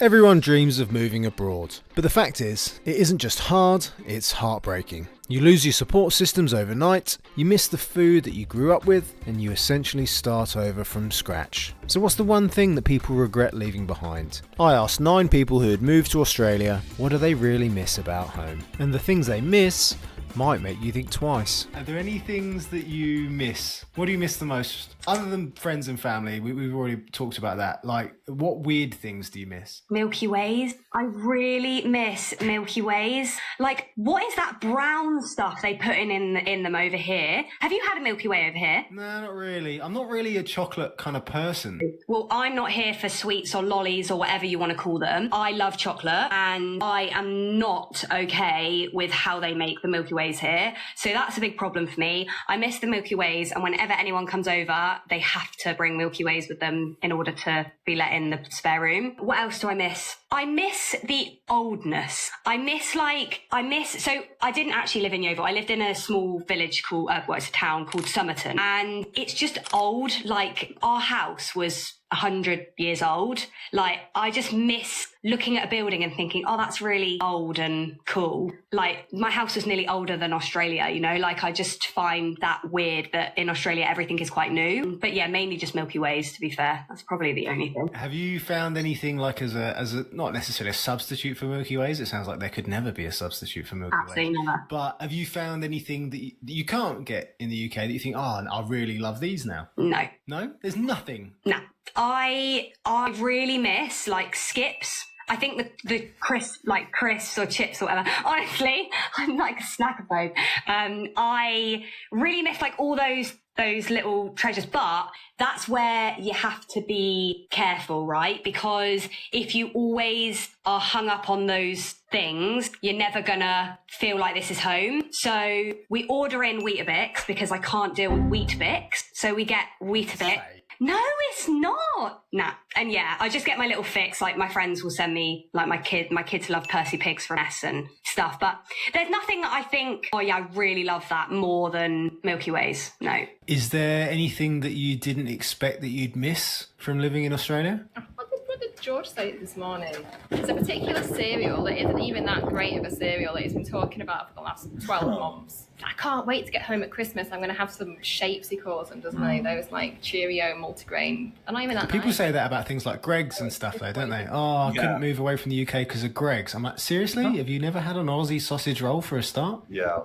Everyone dreams of moving abroad, but the fact is, it isn't just hard, it's heartbreaking. You lose your support systems overnight, you miss the food that you grew up with, and you essentially start over from scratch. So what's the one thing that people regret leaving behind? I asked 9 people who had moved to Australia, what do they really miss about home? And the things they miss might make you think twice. Are there any things that you miss? What do you miss the most? Other than friends and family, we've already talked about that. Like, what weird things do you miss? Milky Ways. I really miss Milky Ways. Like, what is that brown stuff they put in them over here? Have you had a Milky Way over here? No, not really. I'm not really a chocolate kind of person. Well, I'm not here for sweets or lollies or whatever you want to call them. I love chocolate and I am not okay with how they make the Milky Ways here. So that's a big problem for me. I miss the Milky Ways, and whenever anyone comes over, they have to bring Milky Ways with them in order to be let in the spare room. What else do I miss? I miss the oldness. So I didn't actually live in Yeovil. I lived in a small village called, it's a town called Somerton. And it's just old. Like, our house was 100 years old. Like, I just miss looking at a building and thinking, oh, that's really old and cool. Like, my house was nearly older than Australia, you know? Like, I just find that weird that in Australia everything is quite new. But yeah, mainly just Milky Ways, to be fair. That's probably the only thing. Have you found anything like as a not necessarily a substitute for Milky Ways? It sounds like there could never be a substitute for Milky Ways. Absolutely never. But have you found anything that you can't get in the UK that you think, oh, I really love these now? No. No? There's nothing? No. I really miss, like, skips. I think the crisps or chips or whatever. Honestly, I'm like a snackaphobe. I really miss, like, all those little treasures, but that's where you have to be careful, right? Because if you always are hung up on those things, you're never gonna feel like this is home. So we order in Weetabix because I can't deal with Weet-Bix. So we get Weetabix. No, it's not. Nah. And yeah, I just get my little fix. Like, my friends will send me, like, my kids love Percy Pigs from S and stuff. But there's nothing that I think, oh yeah, I really love that more than Milky Ways. No. Is there anything that you didn't expect that you'd miss from living in Australia? What did George say this morning? There's a particular cereal that isn't even that great of a cereal that he's been talking about for the last 12 months. I can't wait to get home at Christmas. I'm going to have some shapes, he calls them, doesn't he? Those, like, Cheerio multigrain. And not even that People nice. say that about things like Greggs and stuff, though, don't they? Oh, I couldn't move away from the UK because of Greggs. I'm like, seriously? Have you never had an Aussie sausage roll for a start? Yeah,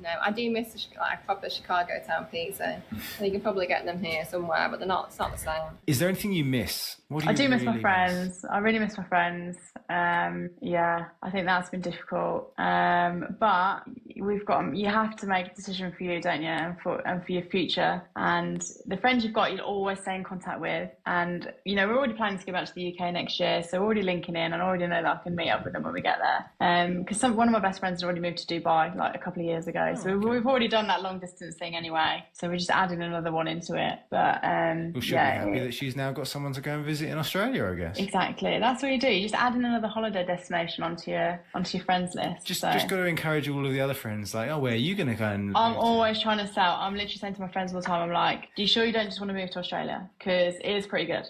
no, I do miss like proper Chicago town pizza. So you can probably get them here somewhere, but it's not the same. Is there anything you miss? What do you I do miss my really friends. I really miss my friends. Yeah, I think that's been difficult. But you have to make a decision for you, don't you, and for your future. And the friends you've got, you'll always stay in contact with. And, you know, we're already planning to go back to the UK next year, so we're already linking in, and I already know that I can meet up with them when we get there. Because one of my best friends had already moved to Dubai like a couple of years ago, so we've already done that long distance thing anyway. So we're just adding another one into it. But Well, she'll be happy that she's now got someone to go and visit in Australia, I guess. Exactly, that's what you do. You just add in another holiday destination onto your friends list. Just got to encourage all of the other friends, like, oh, where are you going to go? And I'm always trying to sell. I'm literally saying to my friends all the time, I'm like, are you sure you don't just want to move to Australia? Because it is pretty good.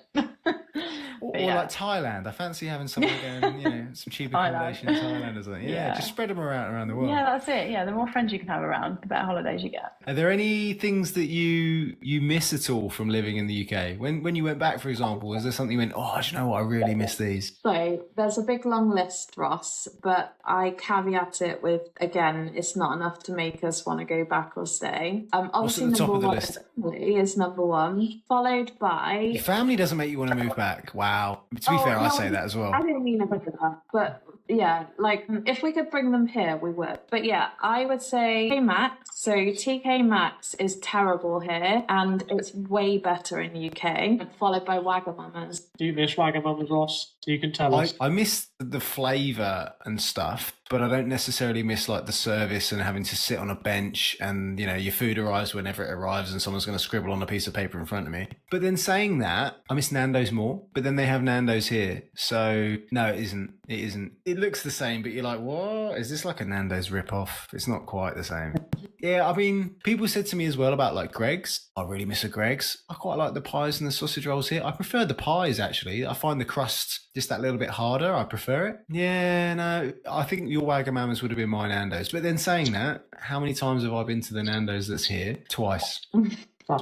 Or like Thailand. I fancy having someone going, some cheap accommodation in Thailand or something. Yeah, just spread them around the world. Yeah, that's it. Yeah, the more friends you can have around, the better holidays you get. Are there any things that you miss at all from living in the UK? When you went back, for example, is there something you went, oh, do you know what, I really miss these? So there's a big long list, Ross, but I caveat it with, again, it's not enough to make us want to go back or stay. Obviously, what's at the top of the one list? Is number one, followed by... Your family doesn't make you want to move back. Wow. To be fair, I say that as well. I didn't mean it like that, but yeah, like, if we could bring them here, we would. But yeah, I would say TK Maxx. So TK Maxx is terrible here, and it's way better in the UK, followed by Wagamama's. Do you miss Wagamama's, Ross? You can tell us. I miss the flavour and stuff, but I don't necessarily miss, like, the service and having to sit on a bench and, you know, your food arrives whenever it arrives and someone's going to scribble on a piece of paper in front of me. But then saying that, I miss Nando's more, but then they have Nando's here. So no, it isn't. It looks the same, but you're like, what? Is this like a Nando's rip-off? It's not quite the same. Yeah, I mean, people said to me as well about like Greggs. I really miss a Greggs. I quite like the pies and the sausage rolls here. I prefer the pies, actually. I find the crust just that little bit harder. I prefer it. Yeah, no, I think your Wagamamas would have been my Nando's. But then saying that, how many times have I been to the Nando's that's here? Twice.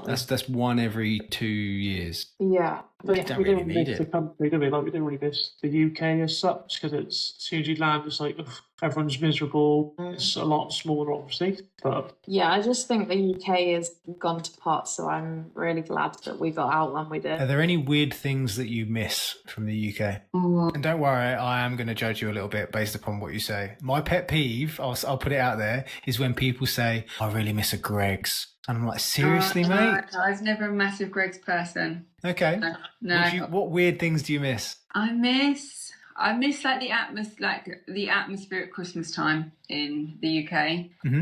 That's one every 2 years. Yeah. You don't really need it. The country, do we? Like, we don't really miss the UK as such, because it's, as soon as you land, it's like, ugh, everyone's miserable. It's a lot smaller, obviously. But Yeah, I just think the UK has gone to pot, so I'm really glad that we got out when we did. Are there any weird things that you miss from the UK? And don't worry, I am going to judge you a little bit based upon what you say. My pet peeve, I'll put it out there, is when people say, I really miss a Greggs. And I'm like, seriously, mate? No, I was never a massive Greggs person. Okay. No. What weird things do you miss? I miss like the atmosphere at Christmas time in the UK.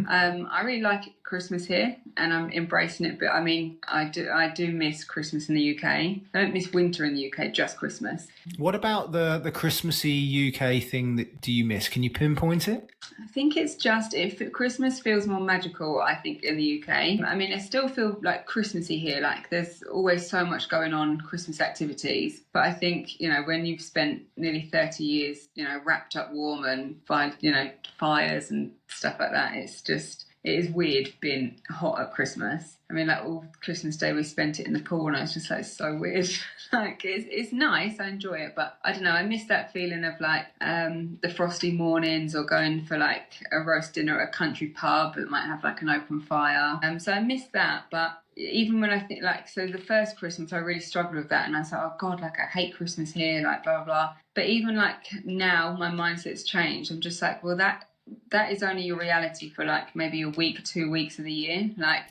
I really like Christmas here, and I'm embracing it. But I mean, I do miss Christmas in the UK. I don't miss winter in the UK, just Christmas. What about the Christmassy UK thing that do you miss? Can you pinpoint it? I think it's just if Christmas feels more magical, I think, in the UK. I mean, I still feel like Christmassy here. Like there's always so much going on, Christmas activities. But I think, you know, when you've spent nearly 30 years, you know, wrapped up warm and by, you know, fires and stuff like that, it is weird being hot at Christmas. I mean, like all Christmas Day we spent it in the pool, and I was just like, so weird. Like it's nice, I enjoy it, but I don't know, I miss that feeling of like the frosty mornings, or going for like a roast dinner at a country pub that might have like an open fire. So I miss that, but even when I think like, so the first Christmas I really struggled with that, and I was like, oh God, like I hate Christmas here, like blah, blah, blah. But even like now my mindset's changed. I'm just like, well, that is only your reality for like maybe a week, 2 weeks of the year. Like,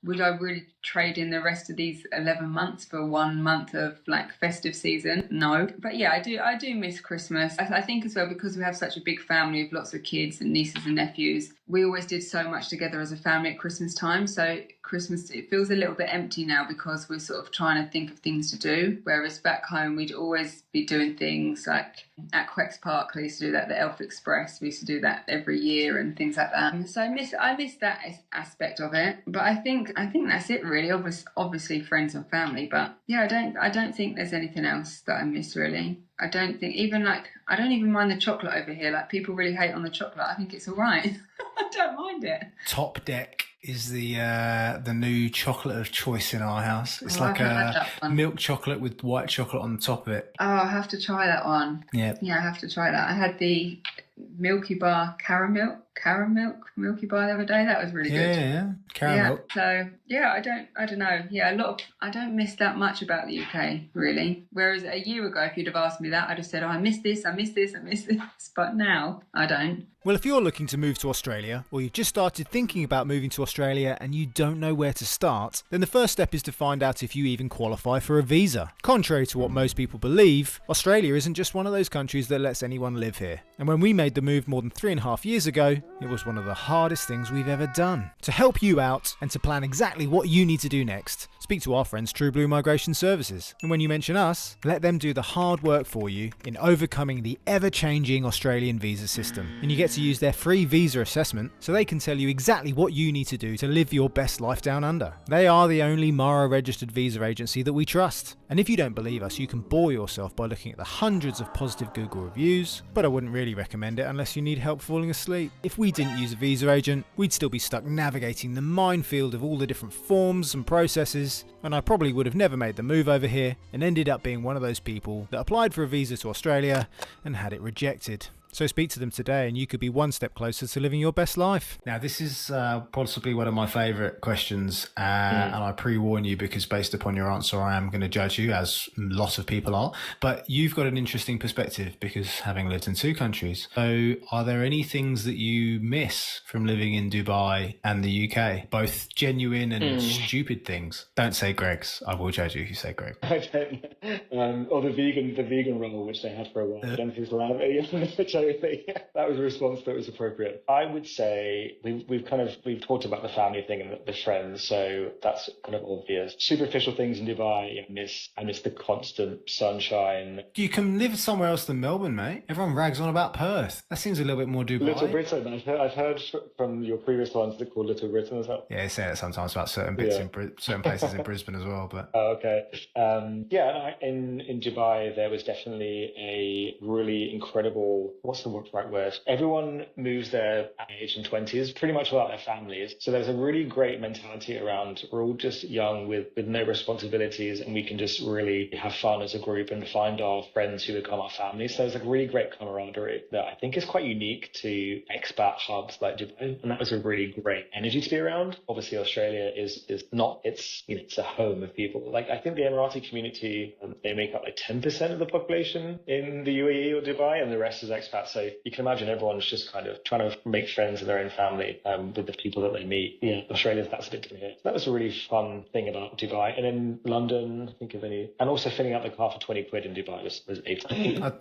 would I really trade in the rest of these 11 months for 1 month of like festive season? No. But yeah, I do miss Christmas. I think as well, because we have such a big family with lots of kids and nieces and nephews, we always did so much together as a family at Christmas time. So Christmas, it feels a little bit empty now because we're sort of trying to think of things to do. Whereas back home, we'd always be doing things like at Quex Park, they used to do that, the Elf Express, we used to do that every year and things like that. So I miss that aspect of it. But I think that's it really. Obviously friends and family, but yeah, I don't think there's anything else that I miss really. I don't think I don't even mind the chocolate over here. Like people really hate on the chocolate. I think it's all right. I don't mind it. Top Deck is the new chocolate of choice in our house. It's like a milk chocolate with white chocolate on the top of it. Oh, I have to try that one. Yeah, I have to try that. I had the Milky Bar caramel Milky Bar the other day. That was really good. Yeah, caramel. Yeah. So yeah, I don't know. Yeah, I don't miss that much about the UK really. Whereas a year ago, if you'd have asked me that, I'd have said, oh, I miss this. But now I don't. Well, if you're looking to move to Australia, or you've just started thinking about moving to Australia and you don't know where to start, then the first step is to find out if you even qualify for a visa. Contrary to what most people believe, Australia isn't just one of those countries that lets anyone live here. And when we made the move more than 3.5 years ago, it was one of the hardest things we've ever done. To help you out and to plan exactly what you need to do next, speak to our friends True Blue Migration Services. And when you mention us, let them do the hard work for you in overcoming the ever-changing Australian visa system. And you get to use their free visa assessment so they can tell you exactly what you need to do to live your best life down under. They are the only Mara registered visa agency that we trust. And if you don't believe us, you can bore yourself by looking at the hundreds of positive Google reviews, but I wouldn't really recommend it unless you need help falling asleep. If we didn't use a visa agent, we'd still be stuck navigating the minefield of all the different forms and processes, and I probably would have never made the move over here and ended up being one of those people that applied for a visa to Australia and had it rejected. So speak to them today and you could be one step closer to living your best life. Now, this is possibly one of my favourite questions, and I pre-warn you because based upon your answer, I am going to judge you, as lots of people are. But you've got an interesting perspective because having lived in 2 countries. So are there any things that you miss from living in Dubai and the UK? Both genuine and stupid things. Don't say Greg's. I will judge you if you say Greg. or the vegan roll, which they had for a while. I don't know if it's allowed, which Totally. That was a response that was appropriate. I would say we've talked about the family thing and the friends, so that's kind of obvious. Superficial things in Dubai, I miss the constant sunshine. You can live somewhere else than Melbourne, mate. Everyone rags on about Perth. That seems a little bit more Dubai. Little Britain. I've heard from your previous ones that call Little Britain as well. Yeah, they say that sometimes about certain bits in certain places in Brisbane as well. But okay. In Dubai, there was definitely a really incredible, what's the right word? Everyone moves there at the age in 20s, pretty much without their families. So there's a really great mentality around, we're all just young with no responsibilities, and we can just really have fun as a group and find our friends who become our families. So there's a really great camaraderie that I think is quite unique to expat hubs like Dubai. And that was a really great energy to be around. Obviously, Australia is not, it's a home of people. Like, I think the Emirati community, they make up like 10% of the population in the UAE or Dubai, and the rest is expats. So you can imagine everyone's just kind of trying to make friends in their own family with the people that they meet. Yeah, Australia, that's a bit different here. So that was a really fun thing about Dubai. And in London, and also filling out the car for 20 quid in Dubai was ape.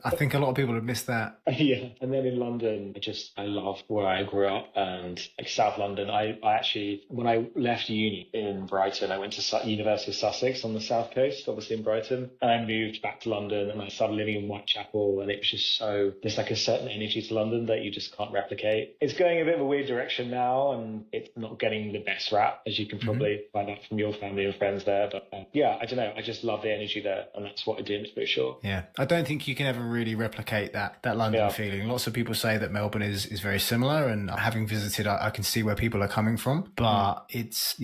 I think a lot of people have missed that. Yeah. And then in London, I love where I grew up, and like South London. I actually, when I left uni in Brighton, I went to University of Sussex on the south coast, obviously in Brighton, and I moved back to London and I started living in Whitechapel, and it was just there's like a certain energy to London that you just can't replicate. It's going a bit of a weird direction now, and it's not getting the best rap, as you can probably find out from your family and friends there. But I don't know, I just love the energy there, and that's what I did for sure. Yeah, I don't think you can ever really replicate that London feeling. Lots of people say that Melbourne is very similar, and having visited, I can see where people are coming from. But it's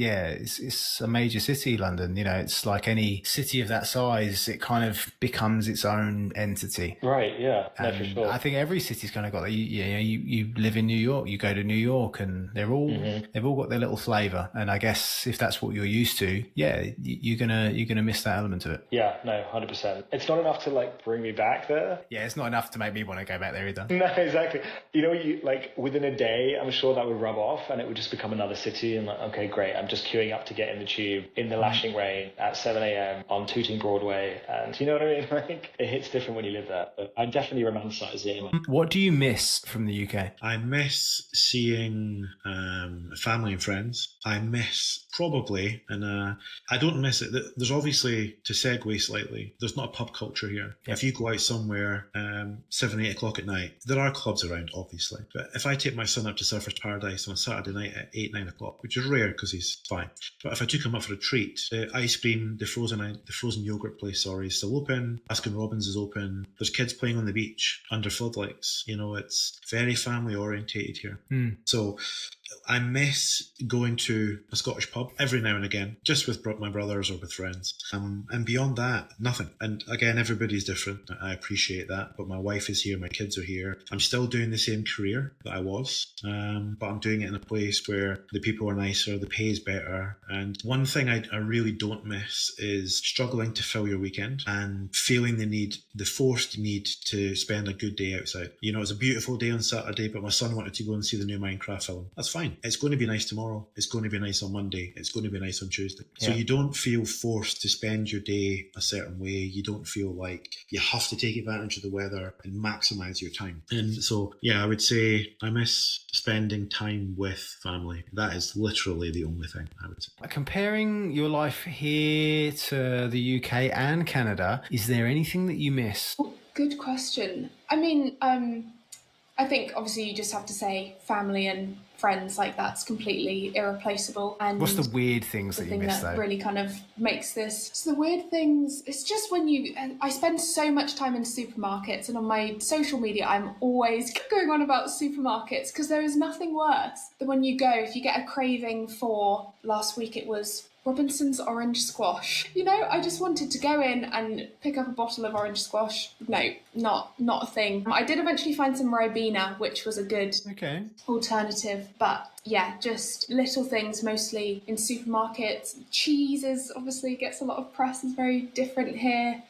a major city, London. It's like any city of that size, it kind of becomes its own entity. Right, yeah, no, for sure. I think every city's kind of got that. You live in New York, you go to New York, and they've all got their little flavour. And I guess if that's what you're used to, you're gonna miss that element of it. Yeah, no, 100%. It's not enough to like bring me back there. Yeah, it's not enough to make me want to go back there either. No, exactly. Within a day, I'm sure that would rub off, and it would just become another city. And like, okay, great, I'm just queuing up to get in the tube in the lashing rain at 7 a.m. on Tooting Broadway, and you know what I mean? Like, it hits different when you live there. But I definitely romanticize it. What do you miss from the UK? I miss seeing family and friends. I miss probably, and I don't miss it. There's obviously, to segue slightly, there's not a pub culture here. If you go out somewhere 7, 8 o'clock at night, there are clubs around, obviously. But if I take my son up to Surfers Paradise on a Saturday night at 8, 9 o'clock, which is rare because he's fine, but if I took him up for a treat, the ice cream, the frozen yogurt place, is still open. Baskin Robbins is open. There's kids playing on the beach under floodlights. It's very family orientated here. So I miss going to a Scottish pub every now and again, just with my brothers or with friends. And beyond that, nothing. And again, everybody's different. I appreciate that. But my wife is here. My kids are here. I'm still doing the same career that I was. But I'm doing it in a place where the people are nicer, the pay is better. And one thing I really don't miss is struggling to fill your weekend and feeling the forced need to spend a good day outside. It's a beautiful day on Saturday, but my son wanted to go and see the new Minecraft film. That's fine. It's going to be nice tomorrow. It's going to be nice on Monday. It's going to be nice on Tuesday. So you don't feel forced to spend your day a certain way. You don't feel like you have to take advantage of the weather and maximize your time. And so, I would say I miss spending time with family. That is literally the only thing I would say. Comparing your life here to the UK and Canada, is there anything that you miss? Good question. I mean, I think obviously you just have to say family and friends, like that's completely irreplaceable. And what's the weird things that you miss though? Really kind of makes this. So the weird things, it's just when I spend so much time in supermarkets, and on my social media I'm always going on about supermarkets because there is nothing worse than when you go, if you get a craving for, last week it was Robinson's orange squash. I just wanted to go in and pick up a bottle of orange squash. No, not a thing. I did eventually find some Ribena, which was a good alternative. But just little things, mostly in supermarkets. Cheese obviously gets a lot of press, is very different here.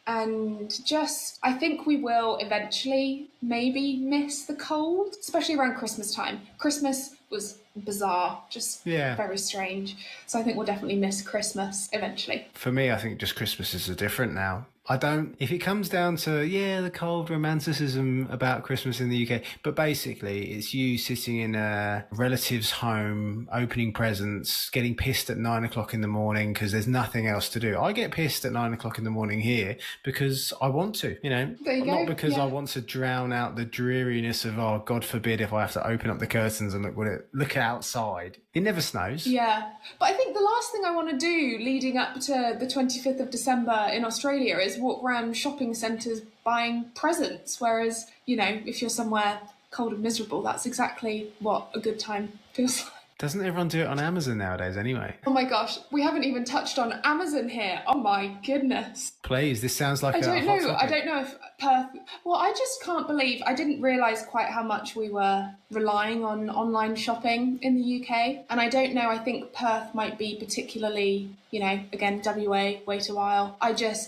And just, I think we will eventually maybe miss the cold, especially around Christmas time. Christmas was bizarre, just very strange. So I think we'll definitely miss Christmas eventually. For me, I think just Christmases are different now. I don't, if it comes down to, the cold romanticism about Christmas in the UK, but basically it's you sitting in a relative's home, opening presents, getting pissed at 9 o'clock in the morning because there's nothing else to do. I get pissed at 9 o'clock in the morning here because I want to, There you not go. because I want to drown out the dreariness of, oh, God forbid if I have to open up the curtains and look outside. It never snows. Yeah, but I think the last thing I want to do leading up to the 25th of December in Australia is walk around shopping centres buying presents, whereas, if you're somewhere cold and miserable, that's exactly what a good time feels like. Doesn't everyone do it on Amazon nowadays anyway? Oh my gosh, we haven't even touched on Amazon here. Oh my goodness. Please, this sounds like I a don't hot know. topic. I don't know if Perth. Well, I just can't believe I didn't realise quite how much we were relying on online shopping in the UK. And I don't know. I think Perth might be particularly, again, WA. Wait a while.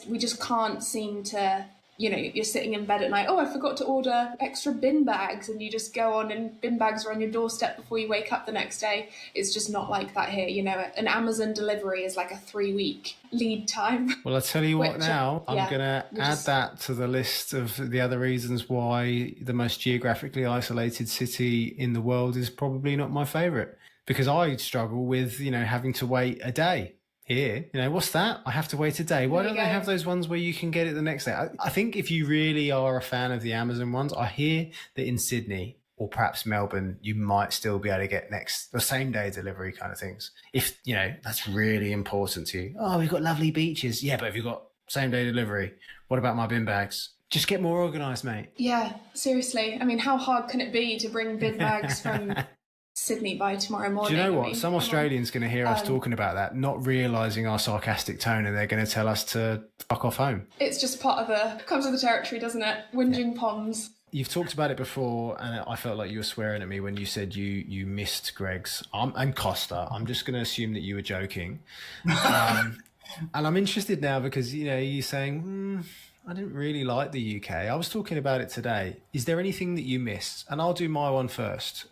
We just can't seem to. You're sitting in bed at night, oh, I forgot to order extra bin bags, and you just go on and bin bags are on your doorstep before you wake up the next day. It's just not like that here. An Amazon delivery is like a 3-week lead time. Well, I'll tell you what now, I'm going to add that to the list of the other reasons why the most geographically isolated city in the world is probably not my favourite. Because I struggle with, having to wait a day. Here, what's that? I have to wait a day. Why don't they have those ones where you can get it the next day? I think if you really are a fan of the Amazon ones, I hear that in Sydney or perhaps Melbourne, you might still be able to get the same day delivery kind of things. If, that's really important to you. Oh, we've got lovely beaches. Yeah, but have you got same day delivery? What about my bin bags? Just get more organised, mate. Yeah, seriously. I mean, how hard can it be to bring bin bags from Sydney by tomorrow morning? Do you know what? Some Australians going to hear us talking about that, not realising our sarcastic tone, and they're going to tell us to fuck off home. It's just comes with the territory, doesn't it? Whinging ponds. You've talked about it before, and I felt like you were swearing at me when you said you missed Greg's and Costa. I'm just going to assume that you were joking. And I'm interested now because, you're saying, I didn't really like the UK. I was talking about it today. Is there anything that you missed? And I'll do my one first.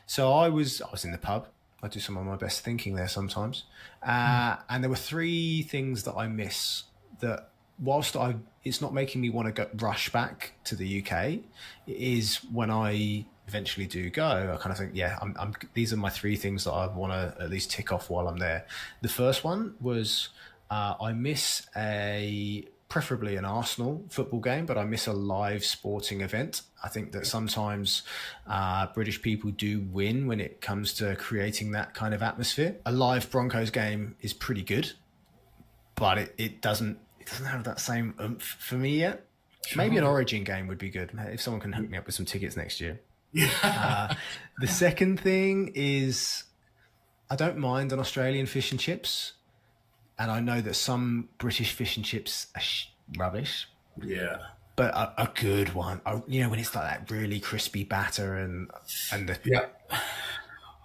So I was in the pub. I do some of my best thinking there sometimes. And there were 3 things that I miss that whilst it's not making me want to rush back to the UK, it is when I eventually do go, I kind of think, these are my 3 things that I want to at least tick off while I'm there. The first one was I miss preferably an Arsenal football game, but I miss a live sporting event. I think that sometimes British people do win when it comes to creating that kind of atmosphere. A live Broncos game is pretty good, but it doesn't have that same oomph for me yet. Sure. Maybe an Origin game would be good if someone can hook me up with some tickets next year. The second thing is I don't mind an Australian fish and chips. And I know that some British fish and chips are rubbish. Yeah. But a good one, when it's like that really crispy batter and the... Yeah.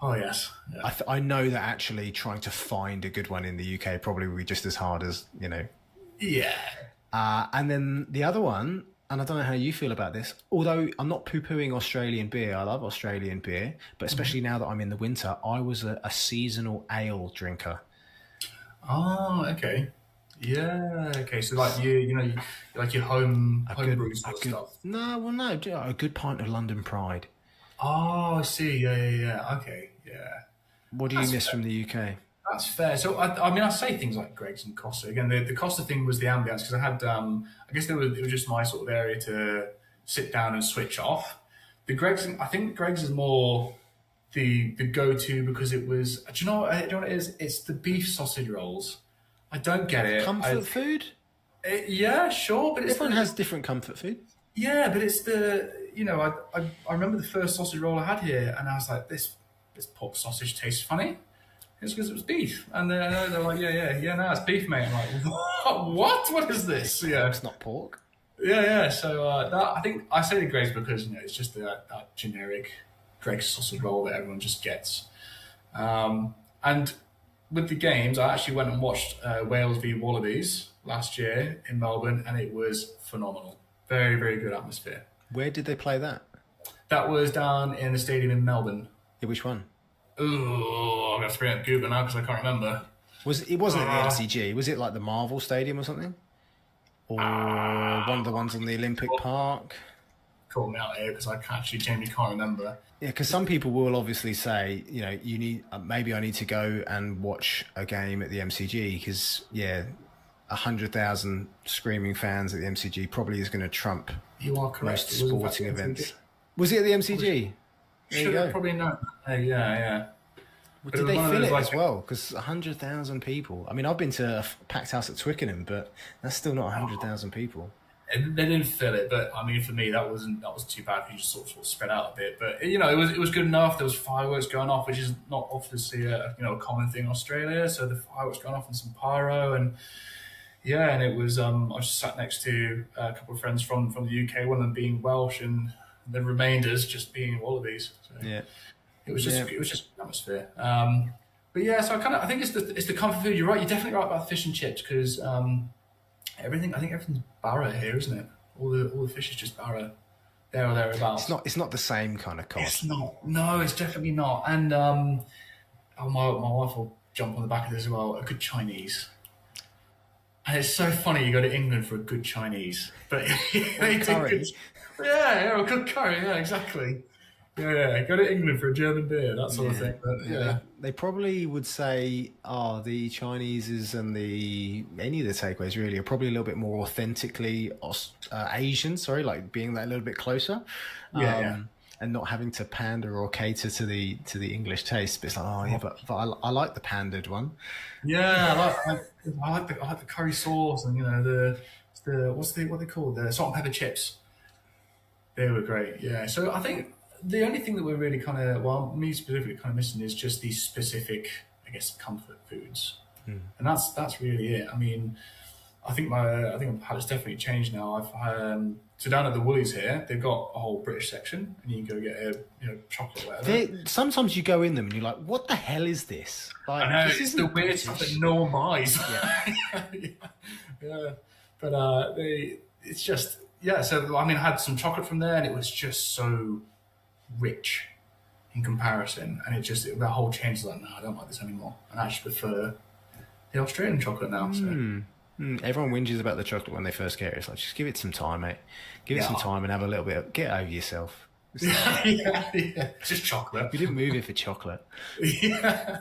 Oh, yes. Yeah. I know that actually trying to find a good one in the UK probably would be just as hard as, Yeah. And then the other one, and I don't know how you feel about this, although I'm not poo-pooing Australian beer. I love Australian beer. But especially now that I'm in the winter, I was a seasonal ale drinker. Oh, okay. Yeah, okay. So like you like your home brew stuff. No, a good pint of London Pride. Oh, I see. Yeah. Okay, yeah. What do you miss from the UK? That's fair. So I say things like Greg's and Costa. Again, the Costa thing was the ambience because I had I guess it was just my sort of area to sit down and switch off. I think Greg's is more the go-to because it was. Do you know what it is? It's the beef sausage rolls. I don't get it. Comfort food? Yeah, sure, but everyone has different comfort food. Yeah, but it's the I remember the first sausage roll I had here, and I was like, this pork sausage tastes funny. It's because it was beef, and they're like, yeah, no, it's beef, mate. I'm like, what? What is this? Yeah, it's not pork. Yeah. So I think I say the Greg's because it's just that generic Greg's sausage roll that everyone just gets. And with the games, I actually went and watched Wales v Wallabies last year in Melbourne, and it was phenomenal. Very, very good atmosphere. Where did they play that? That was down in the stadium in Melbourne. Yeah, which one? Oh, I'm going to bring up Google now because I can't remember. It wasn't at the MCG. Was it like the Marvel Stadium or something? or one of the ones on the Olympic Park. Caught me out here because I actually genuinely can't remember. Yeah, because some people will obviously say, you need maybe I need to go and watch a game at the MCG because 100,000 screaming fans at the MCG probably is going to trump You are correct. most sporting events. Was it at the MCG? Should have probably known. Yeah. Well, did they fill it as well? Because 100,000 people. I mean, I've been to a packed house at Twickenham, but that's still not 100,000 people. They didn't fill it, but I mean, for me, that was too bad. You just sort of spread out a bit, but it was good enough. There was fireworks going off, which is not obviously a common thing in Australia. So the fireworks going off and some pyro, and it was. I was just sat next to a couple of friends from the UK, one of them being Welsh, and the remainders just being Wallabies. So it was just atmosphere. But yeah, so I think it's the comfort food. You're right. You're definitely right about the fish and chips because. Everything's Barra here, isn't it? All the fish is just Barra, there or thereabouts. It's not the same kind of cost. It's not. No, it's definitely not. And my wife will jump on the back of this as well. A good Chinese. And it's so funny you go to England for a good Chinese, but they do good. Yeah, a good curry. Yeah, exactly. Yeah, go to England for a German beer, that sort of thing. But, They probably would say, the Chinese's and any of the takeaways really are probably a little bit more authentically Asian, like being that a little bit closer. And not having to pander or cater to the English taste. But it's like, but I like the pandered one. Yeah, I like the curry sauce and what they call the salt and pepper chips. They were great. Yeah, so I think. The only thing that we're really me specifically kind of missing is just these specific, I guess, comfort foods, and that's really it. I mean, I think my palate's definitely changed now. So down at the Woolies here, they've got a whole British section, and you can go get a chocolate or whatever. Sometimes you go in them and you're like, what the hell is this? Like, I know, it's the weird stuff that no one buys. Yeah. But it's just So I mean, I had some chocolate from there, and it was just so rich in comparison, and the whole change is like, no, I don't like this anymore, and I actually prefer the Australian chocolate now. So. Everyone whinges about the chocolate when they first get it. It's like, just give it some time, mate. Give it some time and have a little bit get over yourself. Yeah. Just chocolate. We didn't move it for chocolate. Yeah.